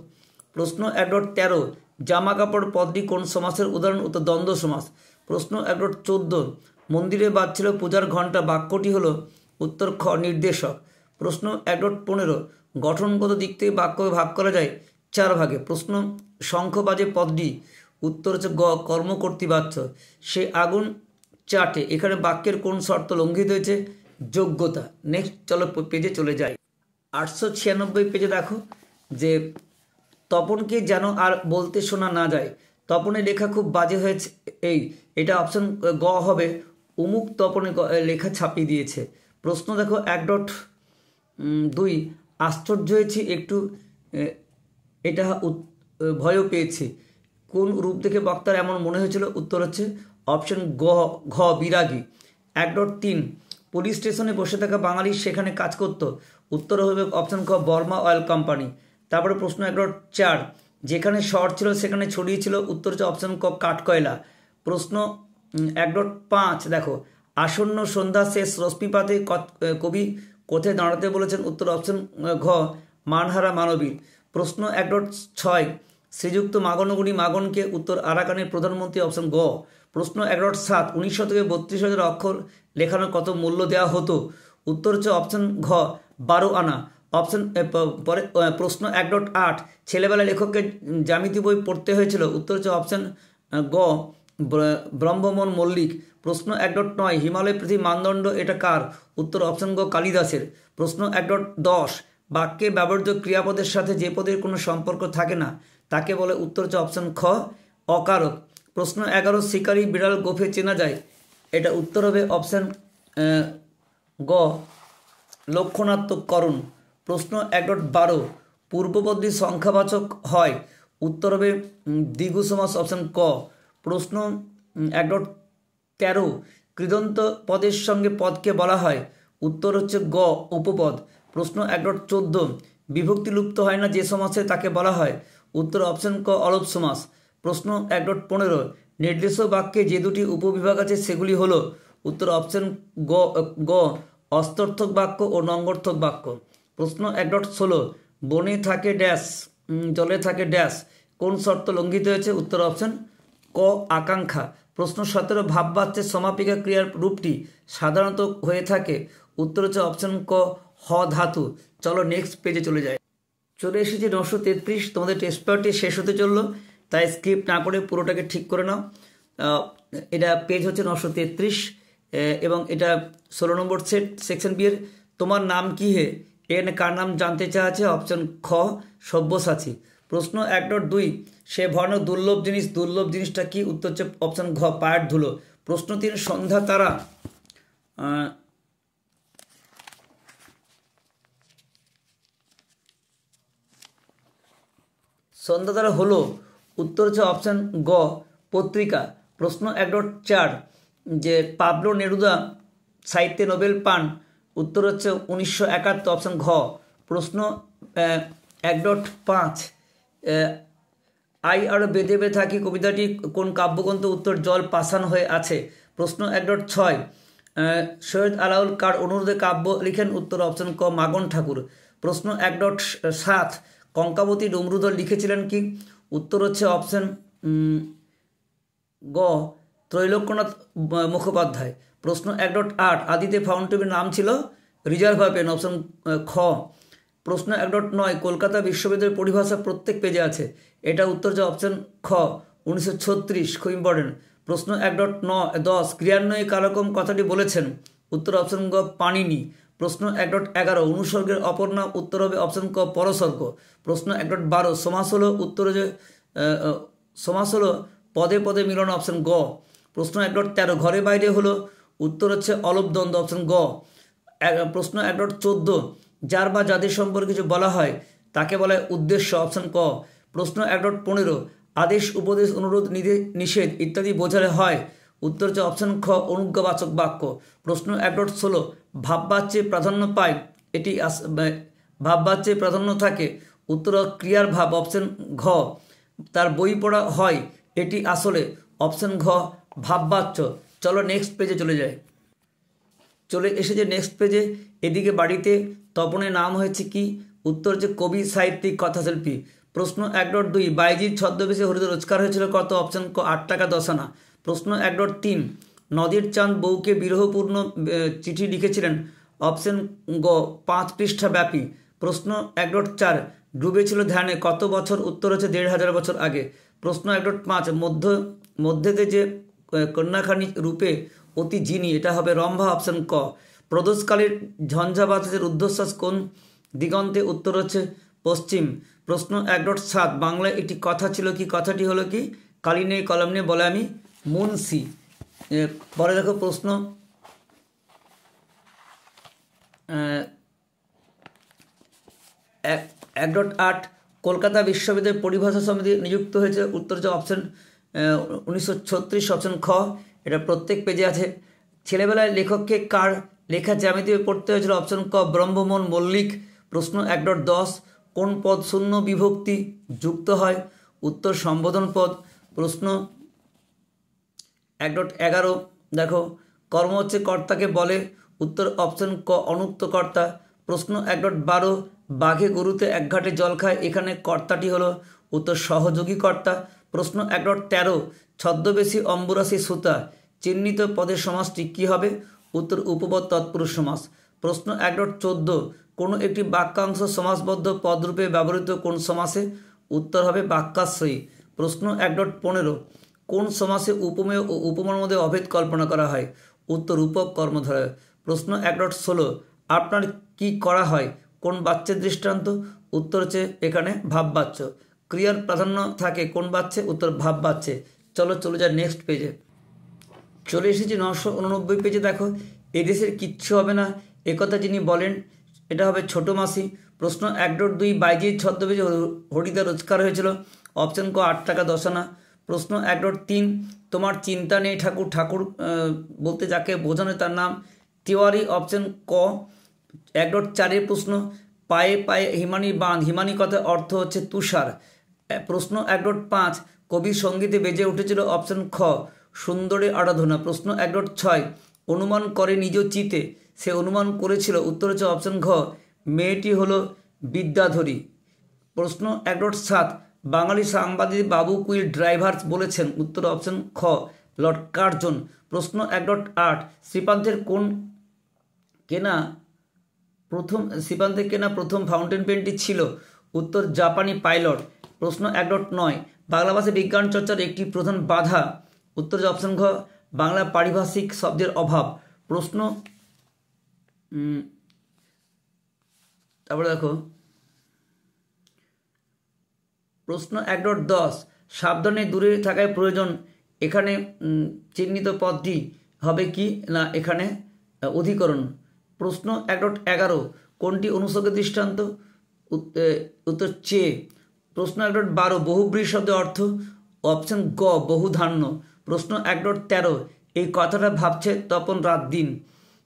প্রশ্ন 1.13 জামা কাপড় পদটি কোন সমাসের উদাহরণ? উত্তর দ্বন্দ্ব সমাস। প্রশ্ন 1.14 মন্দিরে বাজছিল পূজার ঘণ্টা, বাক্যটি হলো, উত্তর খ নির্দেশক। প্রশ্ন 1.15 গঠনগত দিক থেকে বাক্যকে ভাগ করা যায় 4 ভাগে। প্রশ্ন শঙ্খ বাজে পদটি, উত্তর হচ্ছে গ কর্মকর্তৃবাচ্য। সে আগুন চাটে, এখানে বাক্যের কোন শর্ত লঙ্ঘিত হয়েছে? যোগ্যতা। নেক্সট চলো পেজে চলে যাই। 896 পেজে দেখো যে তপনকে যেন আর বলতে শোনা না যায়, তপনের লেখা খুব বাজে হয়েছে, এটা অপশন গ হবে, উমুক তপনে লেখা ছাপিয়ে দিয়েছে। প্রশ্ন দেখো 1.2 আশ্চর্য হয়েছি একটু, এটা ভয়ও পেয়েছি, কোন রূপ দেখে বক্তার এমন মনে হয়েছিল? উত্তর হচ্ছে অপশন ঘ বিরাগী। 1.3 পুলিশ স্টেশনে বসে থাকা বাঙালি সেখানে কাজ করত, উত্তর হবে অপশন খ বর্মা অয়েল কোম্পানি। তারপরে প্রশ্ন 1.4 যেখানে শর্ট ছিল সেখানে ছড়িয়েছিল, উত্তর হচ্ছে অপশন ক কাঠকয়লা। প্রশ্ন 1.5 দেখো আসন্ন সন্ধ্যা শেষ রশ্মিপাতে কবি কোথায় দাঁড়াতে বলেছেন? উত্তর অপশন ঘ মানহারা মানবীর। প্রশ্ন 1.6 শ্রীযুক্ত মাগনগুণী মাগনকে, উত্তর আরাকানের প্রধানমন্ত্রী, অপশন গ। প্রশ্ন 1.7 19 শতকে 32,000 অক্ষর লেখানোর কত মূল্য দেওয়া হতো? উত্তর হচ্ছে অপশন ঘ 12 আনা। অপশন পরে প্রশ্ন 1.8 ছেলেবেলা লেখককে জ্যামিতি বই পড়তে হয়েছিল, উত্তর হচ্ছে অপশন গ ব্রহ্মমোহন মল্লিক। প্রশ্ন 1.9 হিমালয় পৃথিবীর মানদণ্ড এটা কার? উত্তর অপশন গ কালিদাসের। প্রশ্ন 1.10 বাক্যে ব্যবহৃত ক্রিয়াপদের সাথে যে পদের কোনো সম্পর্ক থাকে না তাকে বলে, উত্তর হচ্ছে অপশন খ অকারক। প্রশ্ন 11 শিকারী বিড়াল গোফে চেনা যায়, এটা উত্তর হবে অপশন গ লক্ষণাত্মকরণ। প্রশ্ন 1.12 পূর্বপদী সংখ্যাবাচক হয়, উত্তর হবে দ্বিগু সমাস, অপশন ক। প্রশ্ন 1.13 কৃদন্ত পদের সঙ্গে পদকে বলা হয়, উত্তর হচ্ছে গ উপপদ। প্রশ্ন 1.14 বিভক্তি লুপ্ত হয় না যে সমাসে তাকে বলা হয়, উত্তর অপশন ক অলোপ সমাস। প্রশ্ন 1.15 নির্দেশক বাক্যে যে দুটি উপবিভাগ আছে সেগুলি হলো, উত্তর অপশন গ অস্তর্থক বাক্য ও নঙ্গর্থক বাক্য। প্রশ্ন 1.16 বনে থাকে ড্যাশ জলে থাকে ড্যাশ, কোন শর্ত লঙ্ঘিত হয়েছে? উত্তর অপশন ক আকাঙ্ক্ষা। প্রশ্ন 17 ভাববাচ্যের সমাপিকা ক্রিয়ার রূপটি সাধারণত হয়ে থাকে, উত্তর হচ্ছে অপশন ক হ ধাতু। চলো নেক্সট পেজে চলে যাই। চলে এসেছি 933, তোমাদের টেস্ট পেপারটি শেষ হতে চললো, তাই স্ক্রিপ্ট না করে পুরোটাকে ঠিক করে নাও। এটা পেজ হচ্ছে 933 এবং এটা 16 নম্বর সেট সেকশন বি এর। তোমার নাম কি হে, এখানে কার নাম জানতে চাওয়া আছে? অপশন খ সব্যসাচী। প্রশ্ন 1.2 সে ভয়ানক দুর্লভ জিনিস, দুর্লভ জিনিসটা কি? উত্তর হচ্ছে অপশন ঘ পায়ের ধুলো। প্রশ্ন 3 সন্ধ্যা তারা সন্ধ্যা তারা হলো, উত্তর হচ্ছে অপশন গ পত্রিকা। প্রশ্ন 1.4 যে পাবলো নেরুদা সাহিত্যে নোবেল পান, উত্তর হচ্ছে 1971, অপশন ঘ। প্রশ্ন 1.5 আই আর বেঁধে থাকি কবিতাটি কোন কাব্যগ্রন্থ? উত্তর জল পাষাণ হয়ে আছে। প্রশ্ন 1.6 সৈয়দ আলাউল কার অনুরোধে কাব্য লিখেন? উত্তর অপশন ক মাগন ঠাকুর। প্রশ্ন 1.7 কঙ্কাবতী ডমরুধর লিখেছিলেন কি? উত্তর হচ্ছে অপশন গ ত্রৈলোক্যনাথ মুখোপাধ্যায়। প্রশ্ন 1.8 আদিতে ফাউন্টেনের নাম ছিল রিজার্ভার পেন, অপশন খ। প্রশ্ন 1.9 কলকাতা বিশ্ববিদ্যালয়ের পরিভাষা প্রত্যেক পেজে আছে, এটা উত্তর যে অপশন খ 1936, খুব ইম্পর্টেন্ট। প্রশ্ন 1.10 ক্রিয়ান্বয়ী কারকম কথাটি বলেছেন? উত্তর অপশন গ পাণিনি। প্রশ্ন 1.11 অনুসর্গের অপর নাম? উত্তর হবে অপশন ক পরসর্গ। প্রশ্ন 1.12 সমাস হলো? উত্তর যে সমাস হলো পদে পদে মিলন, অপশন গ। প্রশ্ন 1.13 ঘরে বাইরে হলো? উত্তর হচ্ছে অলপ দ্বন্দ্ব, অপশন গ। প্রশ্ন 1.14 যার বা যাদের সম্পর্কে কিছু বলা হয় তাকে বলা হয় উদ্দেশ্য, অপশন ক। প্রশ্ন 1.15 আদেশ উপদেশ অনুরোধ নিষেধ ইত্যাদি বোঝালে হয়? উত্তর হচ্ছে অপশন খ অনুজ্ঞাবাচক বাক্য। প্রশ্ন 1.16 ভাববাচ্যে প্রাধান্য পায়, এটি ভাববাচ্যে প্রাধান্য থাকে? উত্তর ক্রিয়ার ভাব, অপশন ঘ। তার বই পড়া হয়, এটি আসলে? অপশন ঘ ভাববাচ্য। চলো নেক্সট পেজে চলে যাই। চলে এসেছে নেক্সট পেজে। এদিকে বাড়িতে তপনের নাম হয়েছে কি? উত্তর যে কবি সাহিত্যিক কথাশিল্পী। প্রশ্ন 1.2 বাইজির ছদ্মবেশে হরিদ রোজগার হয়েছিল কত? অপশন ক 8 টাকা 10 আনা। প্রশ্ন 1.3 নদীর চাঁদ বউকে বিরহপূর্ণ চিঠি লিখেছিলেন? অপশন গ 5 পৃষ্ঠা ব্যাপী। প্রশ্ন 1.4 ডুবেছিল ধ্যানে কত বছর? উত্তর হচ্ছে 1500 বছর আগে। প্রশ্ন 1.5 মধ্যেতে যে কন্যাখানি রূপে অতি জিনি, এটা হবে রম্ভা, অপশন ক। প্রদোষকালের ঝঞ্ঝা বাতাসের ঊর্ধ্বশ্বাস কোন দিগন্তে? উত্তর হচ্ছে পশ্চিম। প্রশ্ন 1.7 বাংলায় একটি কথা ছিল কি? কথাটি হলো কি? কালি নেই কলম নেই বলে আমি মুন্সি। পরে দেখো প্রশ্ন 1.8 কলকাতা বিশ্ববিদ্যালয়ের পরিভাষা সমিতি নিযুক্ত হয়েছে? উত্তর যে অপশন 1936, অপশন খ। এটা প্রত্যেক পেজে আছে। ছেলেবেলায় লেখককে কার লেখা জ্যামিতি পড়তে হয়েছিল? অপশন ক ব্রহ্মমোহন মল্লিক। প্রশ্ন 1.10 কোন পদ শূন্য বিভক্তি যুক্ত হয়? উত্তর সম্বোধন পদ। প্রশ্ন 1.11 দেখো কর্ম হচ্ছে কর্তাকে বলে? উত্তর অপশন ক অনুক্ত কর্তা। প্রশ্ন 1.12 বাঘে গরুতে এক ঘাটে জল খায়, এখানে কর্তাটি হলো? উত্তর সহযোগী কর্তা। প্রশ্ন 1.13 ছদ্মবেশী অম্বুরাশি সুতা চিহ্নিত পদের সমাসটি কী হবে? উত্তর উপপদ তৎপুরুষ সমাস। প্রশ্ন 1.14 কোনো একটি বাক্যাংশ সমাসবদ্ধ পদরূপে ব্যবহৃত কোন সমাসে? উত্তর হবে বাক্যাশ্রয়ী। প্রশ্ন 1.15 কোন সমাসে উপমেয় ও উপমার মধ্যে অভেদ কল্পনা করা হয়? উত্তর রূপক কর্মধারয়। প্রশ্ন 1.16 আপনার কি করা হয় কোন বাচ্যের দৃষ্টান্ত? উত্তর হচ্ছে এখানে ভাববাচ্য। ক্রিয়ার প্রাধান্য থাকে কোন বাচ্যে? উত্তর ভাববাচ্যে। চলো চলে যায় নেক্সট পেজে। চলে এসেছি 989 পেজে। দেখো এদেশের কিচ্ছু হবে না একথা যিনি বলেন, এটা হবে ছোট মাসি। প্রশ্ন 1.2 বাইজির ছদ্মবেশে হরিদা রোজগার হয়েছিল? অপশন ক 8 টাকা 10 আনা। প্রশ্ন 1.3 তোমার চিন্তা নেই ঠাকুর, ঠাকুর বলতে যাকে বোঝানো তার নাম তিওয়ারি, অপশন ক। 1.4 প্রশ্ন পায়ে পায়ে হিমানি বাঁধ, হিমানি কথার অর্থ হচ্ছে তুষার। প্রশ্ন 1.5 কবি সঙ্গীতে বেজে উঠেছিল? অপশন খ সুন্দরে আরাধনা। প্রশ্ন 1.6 অনুমান করে নিজ চিতে, সে অনুমান করেছিল? উত্তর হচ্ছে অপশন ঘ মেয়েটি হলো বিদ্যাধরী। প্রশ্ন 1.7 বাঙালি সাংবাদিক বাবু কুইল ড্রাইভার্স বলেছেন? উত্তর অপশন খ লর্ড কার্জন। প্রশ্ন 1.8 শ্রীপান্তের কেনা প্রথম ফাউন্টেন পেনটি ছিল? উত্তর জাপানি পাইলট। প্রশ্ন 1.9 বাংলা ভাষায় বিজ্ঞান চর্চার একটি প্রধান বাধা? উত্তর যে অপশন ঘ বাংলা পারিভাষিক শব্দের অভাব। প্রশ্ন তারপরে দেখো প্রশ্ন 1.10 সাবধানে দূরে থাকায় প্রয়োজন, এখানে চিহ্নিত পদটি হবে কি না? এখানে অধিকরণ। প্রশ্ন 1.11 কোনটি অনুসর্গের দৃষ্টান্ত? উত্তর চে। প্রশ্ন 1.12 বহুব্রীহি শব্দের অর্থ? অপশন গ বহুধান্য। প্রশ্ন 1.13 এই কথাটা ভাবছে তপন রাত দিন,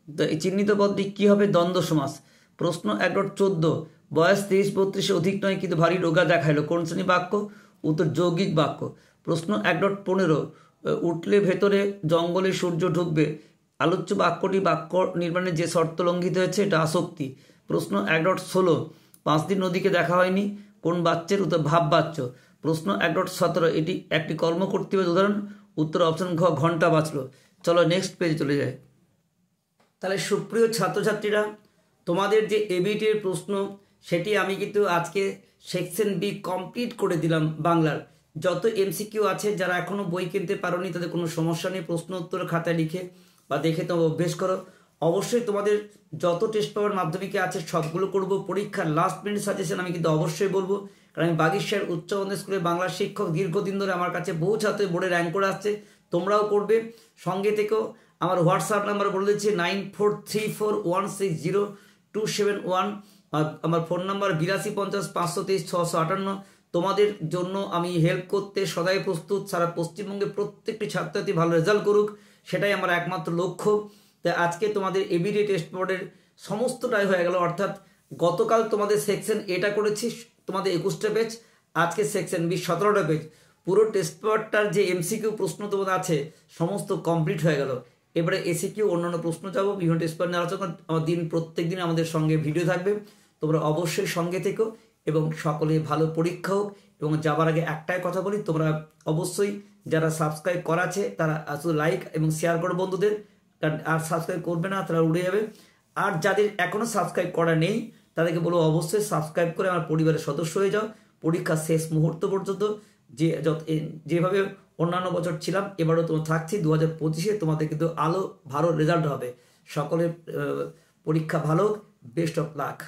তো এই চিহ্নিত পদটি কী হবে? দ্বন্দ্ব সমাস। প্রশ্ন 1.14 বয়স 33-32 অধিক নয় কিন্তু ভারী রোগা দেখাইল, কোন শ্রেণী বাক্য? উত্তর যৌগিক বাক্য। প্রশ্ন 1.15 উঠলে ভেতরে জঙ্গলে সূর্য ঢুকবে, আলোচ্য বাক্যটি বাক্য নির্মাণে যে শর্ত লঙ্ঘিত হয়েছে এটা আসক্তি। প্রশ্ন 1.16 5 দিন নদীকে দেখা হয়নি, কোন বাচ্চার? উত্তর ভাব বাচ্চ। প্রশ্ন 1.17 এটি একটি কর্ম কর্তৃপক্ষের উদাহরণ, উত্তর অপশন ঘ ঘন্টা বাঁচলো। চলো নেক্সট পেজে চলে যায়। তাহলে সুপ্রিয় ছাত্রছাত্রীরা, তোমাদের যে এবিটির প্রশ্ন সেটি আমি কিন্তু আজকে সেকশন বি কমপ্লিট করে দিলাম বাংলার। যত এমসিকিউ আছে, যারা এখনও বই কিনতে পারোনি তাদের কোনো সমস্যা নেই, প্রশ্ন উত্তর খাতায় লিখে বা দেখে তো অভ্যেস করো। অবশ্যই তোমাদের যত টেস্ট পেপার মাধ্যমিকে আছে সবগুলো করব। পরীক্ষার লাস্ট মিনিট সাজেশন আমি কিন্তু অবশ্যই বলবো, কারণ আমি বাগিরশার উচ্চ মাধ্যমিক স্কুলে বাংলার শিক্ষক, দীর্ঘদিন ধরে আমার কাছে বহু ছাত্র বোর্ডে র্যাঙ্ক করে আসছে, তোমরাও করবে। সঙ্গে থেকেও আমার হোয়াটসঅ্যাপ নাম্বার বলে দিচ্ছি 9434160271, আমার ফোন নাম্বার 8250535658। তোমাদের জন্য আমি হেল্প করতে সদাই প্রস্তুত। সারা পশ্চিমবঙ্গে প্রত্যেকটি ছাত্রছাত্রী ভালো রেজাল্ট করুক, সেটাই আমার একমাত্র লক্ষ্য। তাই আজকে তোমাদের এবিডি টেস্ট বোর্ডের সমস্তটাই হয়ে গেল, অর্থাৎ গতকাল তোমাদের সেকশন এটা করেছি তোমাদের 21টা পেজ, আজকে সেকশন বি 17টা পেজ। পুরো টেস্ট পেপারটার যে এমসিকিউ প্রশ্ন তোমাদের আছে সমস্ত কমপ্লিট হয়ে গেল। এবারে এসিকিউ অন্যান্য প্রশ্ন যাবো, বিভিন্ন টেস্ট পেপার নিয়ে আলোচনা দিন, প্রত্যেক দিন আমাদের সঙ্গে ভিডিও থাকবে, তোমরা অবশ্যই সঙ্গে থেকো এবং সকলে ভালো পরীক্ষা হোক। এবং যাবার আগে একটাই কথা বলি, তোমরা অবশ্যই যারা সাবস্ক্রাইব করা আছে তারা শুধু লাইক এবং শেয়ার করো বন্ধুদের, কারণ আর সাবস্ক্রাইব করবে না তারা উড়ে যাবে। আর যাদের এখনও সাবস্ক্রাইব করা নেই তাদেরকে বলবো অবশ্যই সাবস্ক্রাইব করে আমার পরিবারের সদস্য হয়ে যাও পরীক্ষার শেষ মুহূর্ত পর্যন্ত। যেভাবে অন্যান্য বছর ছিলাম এবারও তোমার থাকছি, 2025-এ তোমাদের কিন্তু ভালো রেজাল্ট হবে। সকলের পরীক্ষা ভালো, বেস্ট অফ লাক।